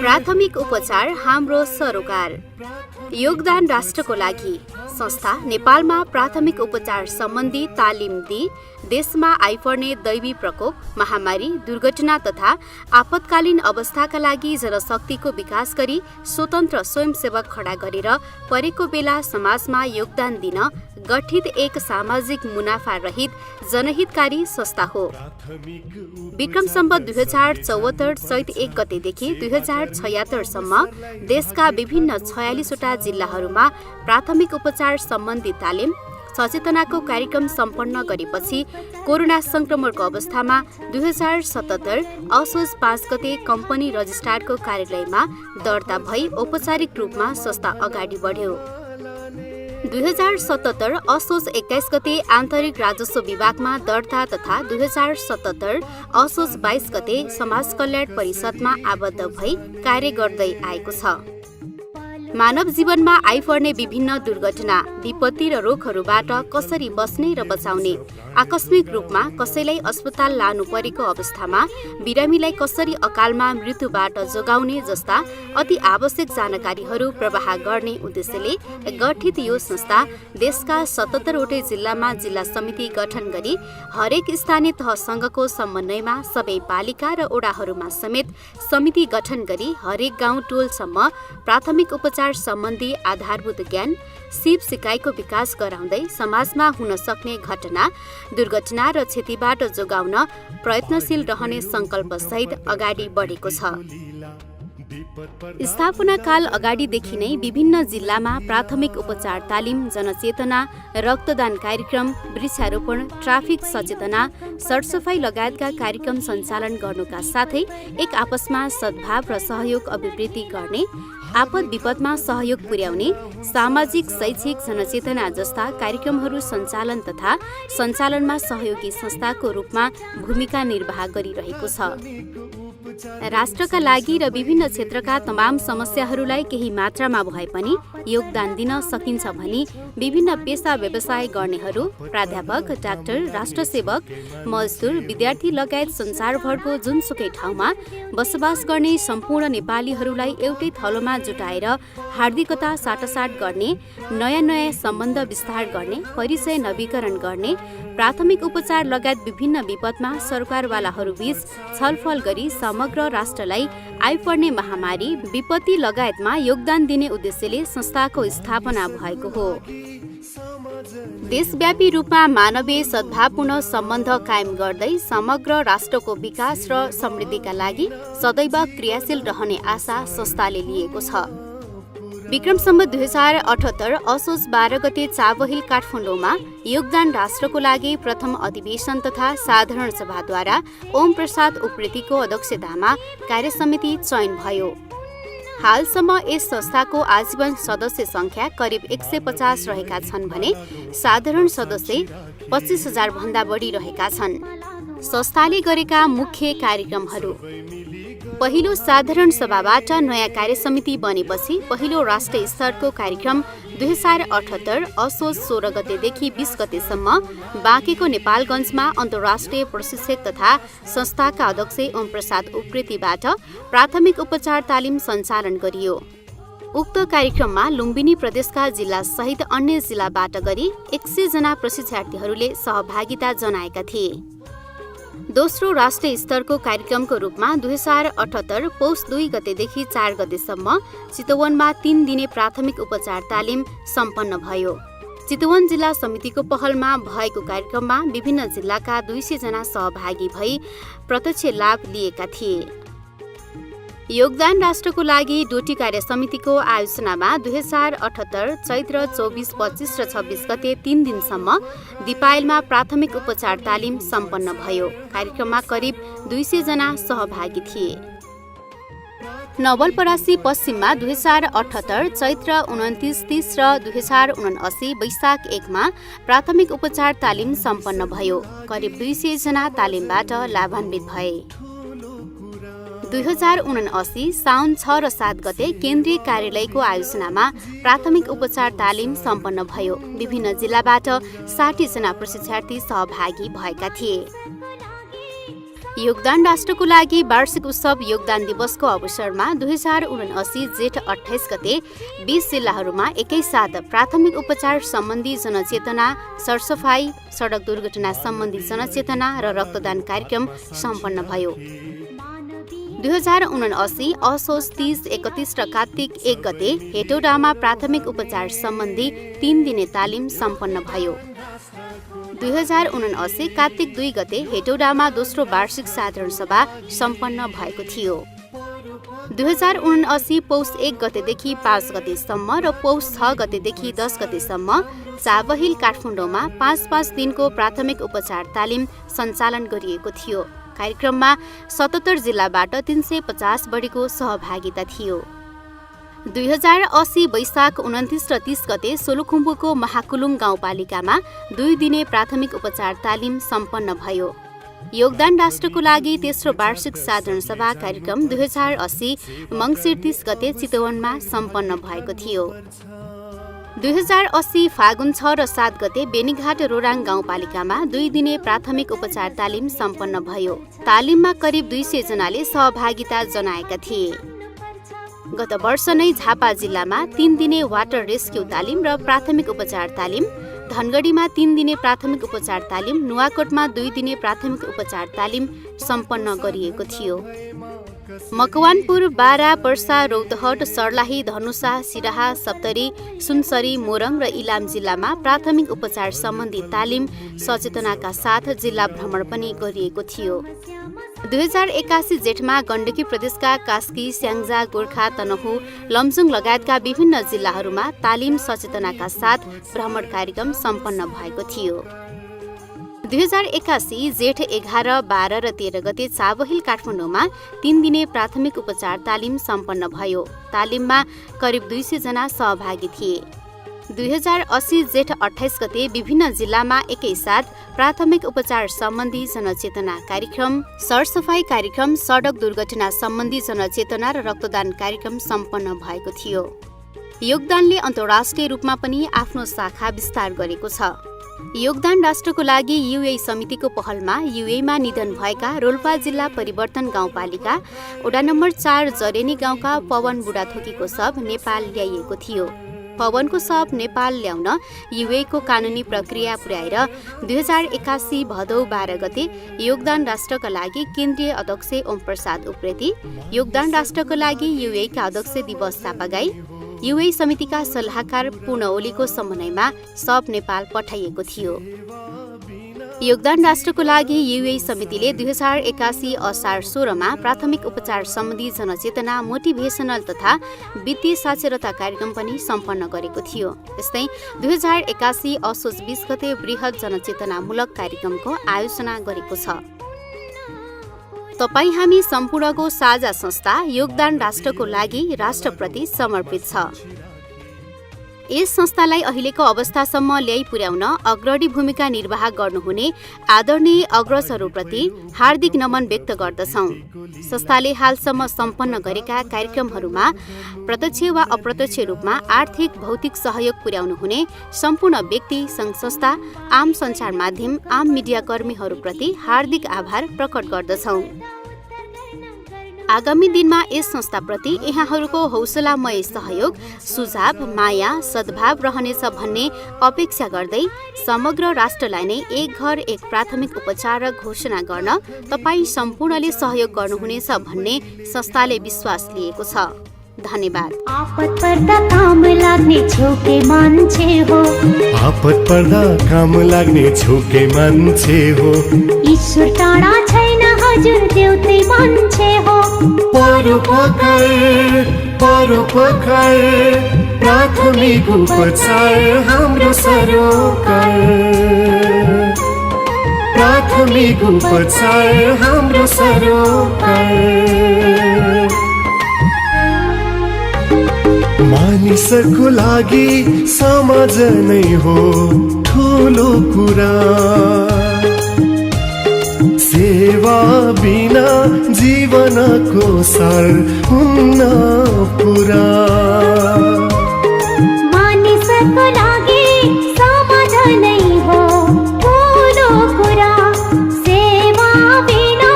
प्राथमिक उपचार हाम्रो सरोकार। योगदान राष्ट्रको लागि संस्था नेपालमा प्राथमिक उपचार सम्बन्धी तालिम दिई देशमा आइपर्ने दैवी प्रकोप, महामारी, दुर्घटना तथा आपतकालीन अवस्थाका लागि जनशक्तिको विकास गरी स्वतन्त्र स्वयंसेवक खडा गरेर परेको बेला समाजमा योगदान दिन गठित एक सामाजिक मुनाफा रहित जनहितकारी संस्था हो। विक्रम सम्वत 2074 चैत 1 गतेदेखि 2076 सम्म देशका विभिन्न 46 वटा जिल्लाहरूमा प्राथमिक उपचार सम्बन्धी तालिम सचेतनाको कार्यक्रम सम्पन्न गरेपछि कोरोना संक्रमणको अवस्थामा 2077 असोज 5 गते कम्पनी रजिस्ट्रारको कार्यालयमा दर्ता भई औपचारिक रूपमा संस्था अगाडि बढ्यो। 2077 असोज 21 गते आन्तरिक राजस्व विभागमा दर्ता तथा 2077 असोज 22 गते समाज कल्याण परिषदमा आबद्ध भई कार्य गर्दै आएको छ। मानव जीवनमा आइपर्ने विभिन्न दुर्घटना, विपत्ति र रोगहरूबाट कसरी बस्ने र बचाउने, आकस्मिक रूपमा कसैलाई अस्पताल लानु परेको अवस्थामा बिरामीलाई कसरी अकालमा मृत्युबाट जोगाउने जस्ता अति आवश्यक जानकारीहरू प्रवाह गर्ने उद्देश्यले गठित यो संस्था देशका 77 वटै जिल्लामा जिल्ला समिति गठन गरी हरेक स्थानीय तहसँगको समन्वयमा सबै पालिका र ओडाहरूमा समेत समिति गठन गरी हरेक गाउँ टोलसम्म प्राथमिक उपचार सम्बन्धी आधारभूत ज्ञान, सिप सिकाइको विकास गराउँदै समाजमा हुन सक्ने घटना, दुर्घटना र क्षतिबाट जोगाउन प्रयत्नशील रहने संकल्प सहित अगाडि बढेको छ। स्थापना काल अगाडिदेखि नै विभिन्न जिल्लामा प्राथमिक उपचार तालिम, जनचेतना, रक्तदान कार्यक्रम, वृक्षारोपण, ट्राफिक सचेतना, सरसफाई लगायतका कार्यक्रम सञ्चालन गर्नुका साथै एक आपसमा सद्भाव र सहयोग अभिवृद्धि गर्ने, आपद विपदमा सहयोग पुर्याउने, सामाजिक शैक्षिक जनचेतना जस्ता कार्यक्रमहरू सञ्चालन तथा सञ्चालनमा सहयोगी संस्थाको रूपमा भूमिका निर्वाह गरिरहेको छ। राष्ट्रका लागि र विभिन्न क्षेत्रका तमाम समस्याहरूलाई केही मात्रामा भए पनि योगदान दिन सकिन्छ भनी विभिन्न पेशा व्यवसाय गर्नेहरू, प्राध्यापक, डाक्टर, राष्ट्रसेवक, मजदुर, विद्यार्थी लगायत संसारभरको जुनसुकै ठाउँमा बसोबास गर्ने सम्पूर्ण नेपालीहरूलाई एउटै थलोमा जुटाएर हार्दिकता साटासाट गर्ने, नयाँ नयाँ सम्बन्ध विस्तार गर्ने, परिचय नवीकरण गर्ने, प्राथमिक उपचार लगायत विभिन्न विपदमा सरकारवालाहरू बीच छलफल गरी समग्र राष्ट्रलाई आइपर्ने महामारी, विपत्ति लगायतमा योगदान दिने उद्देश्यले संस्थाको स्थापना भएको हो। देशव्यापी रूपमा मानवीय सद्भावपूर्ण सम्बन्ध कायम गर्दै समग्र राष्ट्रको विकास र समृद्धिका लागि सदैव क्रियाशील रहने आशा संस्थाले लिएको छ। विक्रम सम्वत 2078 असोज 12 गते चाबहिल काठमाडौँमा योगदान राष्ट्रको लागि प्रथम अधिवेशन तथा साधारण सभाद्वारा ओम प्रसाद उप्रेतीको अध्यक्षतामा कार्यसमिति चयन भयो। हालसम्म यस संस्थाको आजीवन सदस्य संख्या करिब 150 रहेका छन् भने साधारण सदस्य 25,000 भन्दा बढी रहेका छन्। संस्थाले गरेका मुख्य कार्यक्रमहरू: पहिलो साधारण सभाबाट नयाँ कार्यसमिति बनेपछि पहिलो राष्ट्रिय स्तरको कार्यक्रम 2078 असोज 16 गतेदेखि 20 गतेसम्म बाँकेको नेपालगञ्जमा अन्तर्राष्ट्रिय प्रशिक्षक तथा संस्थाका अध्यक्ष ओम प्रसाद उप्रेतीबाट प्राथमिक उपचार तालिम सञ्चालन गरियो। उक्त कार्यक्रममा लुम्बिनी प्रदेशका जिल्ला सहित अन्य जिल्लाबाट गरी 100 जना प्रशिक्षार्थीहरूले सहभागिता जनाएका थिए। दोस्रो राष्ट्रिय स्तरको कार्यक्रमको रूपमा 2078 पौष 2 गतेदेखि 4 गतेसम्म चितवनमा 3 दिने प्राथमिक उपचार तालिम सम्पन्न भयो। चितवन जिल्ला समितिको पहलमा भएको कार्यक्रममा विभिन्न जिल्लाका 200 जना सहभागी भई प्रत्यक्ष लाभ लिएका थिए। योगदान राष्ट्रको लागि डोटी कार्य समितिको आयोजनामा 2078 चैत्र 24, 25 र 26 गते 3 दिनसम्म दिपायलमा प्राथमिक उपचार तालिम सम्पन्न भयो। कार्यक्रममा करिब 200 जना सहभागी थिए। नवलपरासी पश्चिममा 2078 चैत्र 29, 30 र 2079 वैशाख 1 मा प्राथमिक उपचार तालिम सम्पन्न भयो। करिब 200 जना तालिमबाट लाभान्वित भए। 2079 साउन 6 र 7 गते केन्द्रीय कार्यालयको आयोजनामा प्राथमिक उपचार तालिम सम्पन्न भयो। विभिन्न जिल्लाबाट 60 जना प्रशिक्षार्थी सहभागी भएका थिए। योगदान राष्ट्रको लागि वार्षिक उत्सव योगदान दिवसको अवसरमा 2079 जेठ 28 गते 20 जिल्लाहरूमा एकैसाथ प्राथमिक उपचार सम्बन्धी जनचेतना, सरसफाई, सडक दुर्घटना सम्बन्धी जनचेतना र रक्तदान कार्यक्रम सम्पन्न भयो। 2079 असोज 30, 31 र कार्तिक 1 गते हेटौडामा प्राथमिक उपचार सम्बन्धी 3 दिने तालिम सम्पन्न भयो। 2079 कार्तिक 2 गते हेटौडामा दोस्रो वार्षिक साधारण सभा सम्पन्न भएको थियो। 2079 पौष 1 गतेदेखि 5 गतेसम्म र पौष 6 गतेदेखि 10 गतेसम्म चाबहिल काठमाडौँमा 5-5 दिनको प्राथमिक उपचार तालिम सञ्चालन गरिएको थियो। कार्यक्रममा 77 जिल्लाबाट 350 बढीको सहभागिता थियो। 2080 वैशाख 29 र 30 गते सोलुखुम्बुको महाकुलुङ गाउँपालिकामा 2 दिने प्राथमिक उपचार तालिम सम्पन्न भयो। योगदान राष्ट्रको लागि तेस्रो वार्षिक साधारण सभा कार्यक्रम 2080 मङ्सिर 30 गते चितवनमा सम्पन्न भएको थियो। 2080 फागुन 6 र 7 गते बेनीघाट रोराङ गाउँपालिकामा 2 दिने प्राथमिक उपचार तालिम सम्पन्न भयो। तालिममा करिब 200 जनाले सहभागिता जनाएका थिए। गत वर्ष नै झापा जिल्लामा 3 दिने वाटर रेस्क्यु तालिम र प्राथमिक उपचार तालिम, धनगढीमा 3 दिने प्राथमिक उपचार तालिम, नुवाकोटमा 2 दिने प्राथमिक उपचार तालिम सम्पन्न गरिएको थियो। मकवानपुर, बारा, पर्सा, रौतहट, सर्लाही, धनुषा, सिराहा, सप्तरी, सुनसरी, मोरङ र इलाम जिल्लामा प्राथमिक उपचार सम्बन्धी तालिम सचेतनाका साथ जिल्ला भ्रमण पनि गरिएको थियो। 2081 जेठमा गण्डकी प्रदेशका कास्की, स्याङ्जा, गोर्खा, तनहु, लमजुङ लगायतका विभिन्न जिल्लाहरूमा तालिम सचेतनाका साथ भ्रमण कार्यक्रम सम्पन्न भएको थियो। 2081 जेठ 11, 12 र 13 गते चाबहिल काठमाडौँमा 3 दिने प्राथमिक उपचार तालिम सम्पन्न भयो। तालिममा करिब 200 जना सहभागी थिए। 2080 जेठ 28 गते विभिन्न जिल्लामा एकैसाथ प्राथमिक उपचार सम्बन्धी जनचेतना कार्यक्रम, सरसफाई कार्यक्रम, सडक दुर्घटना सम्बन्धी जनचेतना र रक्तदान कार्यक्रम सम्पन्न भएको थियो। योगदानले अन्तर्राष्ट्रिय रूपमा पनि आफ्नो शाखा विस्तार गरेको छ। योगदान राष्ट्रको लागि युए समितिको पहलमा युएमा निधन भएका रोल्पा जिल्ला परिवर्तन गाउँपालिका वडा नम्बर 4 जरेनी गाउँका पवन बुढाथोकीको शव नेपाल ल्याइएको थियो। पवनको शव नेपाल ल्याउन युएको कानुनी प्रक्रिया पुर्याएर 2081 भदौ 12 गते योगदान राष्ट्रका लागि केन्द्रीय अध्यक्ष ओम प्रसाद उप्रेती, योगदान राष्ट्रका लागि युएका अध्यक्ष दिवस थापागाई, युए समितिका सल्लाहकार पूर्ण ओलीको समन्वयमा शव नेपाल पठाइएको थियो। योगदान राष्ट्रको लागि युए समितिले 2081 असार 16 मा प्राथमिक उपचार सम्बन्धी जनचेतना, मोटिभेसनल तथा वित्तीय साक्षरता कार्यक्रम पनि सम्पन्न गरेको थियो। यस्तै 2081 असोज 20 गते बृहत जनचेतनामूलक कार्यक्रमको आयोजना गरेको छ। तपाईँ हामी सम्पूर्णको साझा संस्था योगदान राष्ट्रको लागि राष्ट्रप्रति समर्पित छ। यस संस्थालाई अहिलेको अवस्थासम्म ल्याइ पुर्याउन अग्रणी भूमिका निर्वाह गर्नुहुने आदरणीय अग्रजहरूप्रति हार्दिक नमन व्यक्त गर्दछौँ। संस्थाले हालसम्म सम्पन्न गरेका कार्यक्रमहरूमा प्रत्यक्ष वा अप्रत्यक्ष रूपमा आर्थिक भौतिक सहयोग पुर्याउनुहुने सम्पूर्ण व्यक्ति, सङ्घ संस्था, आम सञ्चार माध्यम, आम मिडिया कर्मीहरूप्रति हार्दिक आभार प्रकट गर्दछौँ। आगामी दिनमा यस संस्थाप्रति यहाँहरूको हौसलामय सहयोग, सुझाव, माया, सद्भाव रहनेछ भन्ने अपेक्षा गर्दै समग्र राष्ट्रलाई नै एक घर एक प्राथमिक उपचार घोषणा गर्न तपाईँ सम्पूर्णले सहयोग गर्नुहुनेछ भन्ने संस्थाले विश्वास लिएको छ। धन्यवाद। आपत पर्दा काम लाग्ने छौके मान्छे हो, आपत पर्दा काम लाग्ने छौके मान्छे हो, ईश्वर टाढा छैन हजुर देउतै मान्छे हो। परोपकार प्राथमिक उपचार हाम्रो सरोकार, प्राथमिक उपचार हाम्रो सरोकार। मानिसको लागि समाज नै हो ठुलो कुरा, सेवा बिना जीवनको सार हुन्न पुरा। मानिसको लागि समाज नै हो ठुलो कुरा, सेवा बिना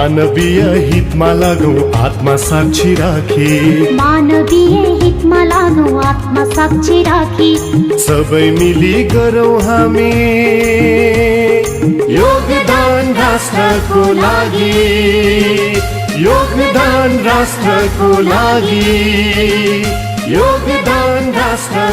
मानवीय हितमा लागौं आत्मा साक्षी राखी मानवीय हितमा लागौं आत्मा साक्षी राखी सबै मिली गरौँ हामी योगदान राष्ट्रको लागि योगदान राष्ट्रको लागि योगदान राष्ट्र